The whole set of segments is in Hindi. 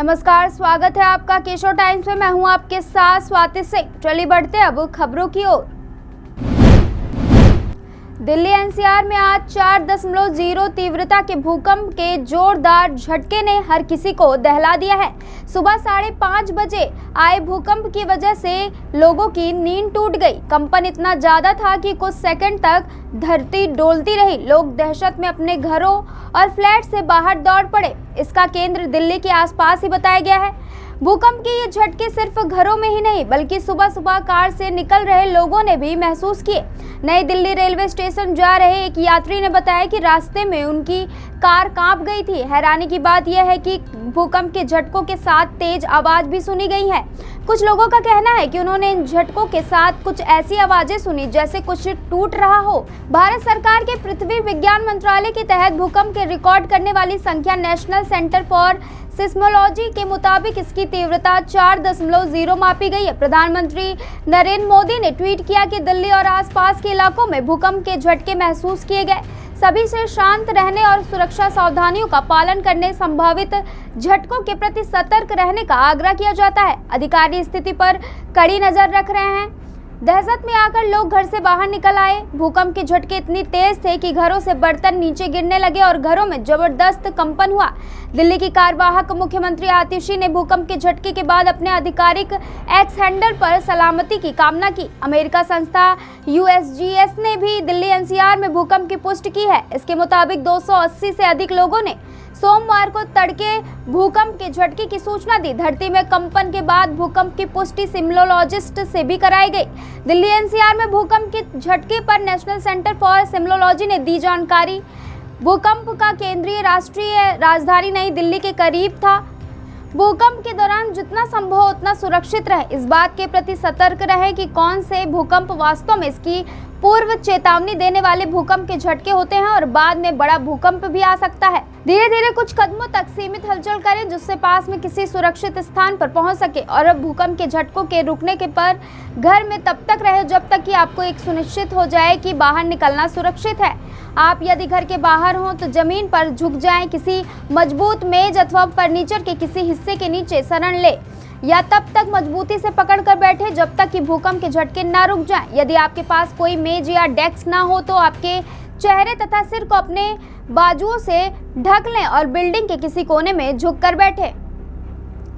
नमस्कार, स्वागत है आपका केशव टाइम्स में। मैं हूं आपके साथ स्वाति सिंह। चलिए बढ़ते अब खबरों की ओर। दिल्ली एनसीआर में आज 4.0 तीव्रता के भूकंप के जोरदार झटके ने हर किसी को दहला दिया है। सुबह 5:30 बजे आए भूकंप की वजह से लोगों की नींद टूट गई। कंपन इतना ज्यादा था कि कुछ सेकंड तक धरती डोलती रही। लोग दहशत में अपने घरों और फ्लैट से बाहर दौड़ पड़े। इसका केंद्र दिल्ली के आसपास ही बताया गया है। भूकंप के ये झटके सिर्फ घरों में ही नहीं बल्कि सुबह सुबह कार से निकल रहे लोगों ने भी महसूस किए। नई दिल्ली रेलवे स्टेशन जा रहे एक यात्री ने बताया कि रास्ते में उनकी कार कांप गई थी। हैरानी की बात यह है कि भूकंप के झटकों के साथ तेज आवाज भी सुनी गई है। कुछ लोगों का कहना है कि उन्होंने इन झटकों के साथ कुछ ऐसी आवाजें सुनी जैसे कुछ टूट रहा हो। भारत सरकार के पृथ्वी विज्ञान मंत्रालय के तहत भूकंप के रिकॉर्ड करने वाली संख्या नेशनल सेंटर फॉर सिस्मोलॉजी के मुताबिक इसकी तीव्रता 4.0 मापी गई है। प्रधानमंत्री नरेंद्र मोदी ने ट्वीट किया कि दिल्ली और आसपास के इलाकों में भूकंप के झटके महसूस किए गए। सभी से शांत रहने और सुरक्षा सावधानियों का पालन करने, संभावित झटकों के प्रति सतर्क रहने का आग्रह किया जाता है। अधिकारी स्थिति पर कड़ी नजर रख रहे हैं। दहशत में आकर लोग घर से बाहर निकल आए। भूकंप के झटके इतनी तेज थे कि घरों से बर्तन नीचे गिरने लगे और घरों में जबरदस्त कंपन हुआ। दिल्ली की कार्यवाहक मुख्यमंत्री आतिशी ने भूकंप के झटके के बाद अपने आधिकारिक एक्स हैंडल पर सलामती की कामना की। अमेरिका संस्था USGS ने भी दिल्ली एनसीआर में भूकंप की पुष्टि की है। इसके मुताबिक 280 से अधिक लोगों ने सोमवार को तड़के भूकंप के झटके की सूचना दी। धरती में कंपन के बाद भूकंप की पुष्टि सिस्मोलॉजिस्ट से भी कराई गई। दिल्ली एनसीआर में भूकंप के झटके पर नेशनल सेंटर फॉर सिस्मोलॉजी ने दी जानकारी। भूकंप का केंद्रीय राष्ट्रीय राजधानी नई दिल्ली के करीब था। भूकंप के दौरान जितना संभव हो उतना सुरक्षित रहे। इस बात के प्रति सतर्क रहे कि कौन से भूकंप वास्तव में इसकी पूर्व चेतावनी देने वाले भूकंप के झटके होते हैं और बाद में बड़ा भूकंप भी आ सकता है। धीरे धीरे कुछ कदमों तक सीमित हलचल करें जिससे पास में किसी सुरक्षित स्थान पर पहुंच सके और अब भूकंप के झटकों के रुकने के पर घर में तब तक रहे जब तक कि आपको एक सुनिश्चित हो जाए कि बाहर निकलना सुरक्षित है। आप यदि घर के बाहर हों तो जमीन पर झुक जाएं, किसी मजबूत मेज अथवा फर्नीचर के किसी हिस्से के नीचे शरण ले या तब तक मजबूती से पकड़ कर बैठे जब तक कि भूकंप के झटके ना रुक जाएं। यदि आपके पास कोई मेज या डेस्क ना हो तो आपके चेहरे तथा सिर को अपने बाजुओं से ढक लें और बिल्डिंग के किसी कोने में झुक कर बैठे।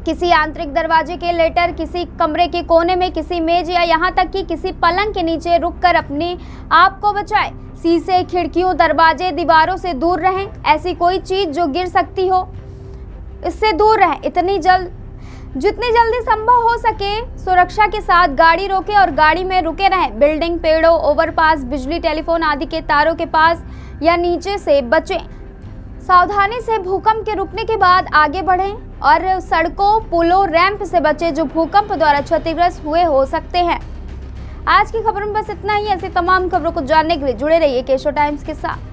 किसी आंतरिक दरवाजे के लेटर, किसी कमरे के कोने में, किसी मेज या यहाँ तक कि किसी पलंग के नीचे रुककर अपने आप को बचाएं। शीशे, खिड़कियों, दरवाजे, दीवारों से दूर रहें। ऐसी कोई चीज जो गिर सकती हो इससे दूर रहें। जितनी जल्दी संभव हो सके सुरक्षा के साथ गाड़ी रोकें और गाड़ी में रुके रहें। बिल्डिंग, पेड़ों, ओवरपास, बिजली, टेलीफोन आदि के तारों के पास या नीचे से बचें। सावधानी से भूकंप के रुकने के बाद आगे बढ़ें और सड़कों, पुलों, रैंप से बचें जो भूकंप द्वारा क्षतिग्रस्त हुए हो सकते हैं। आज की खबरों में बस इतना ही। ऐसी तमाम खबरों को जानने के लिए जुड़े रहिए केशव टाइम्स के साथ।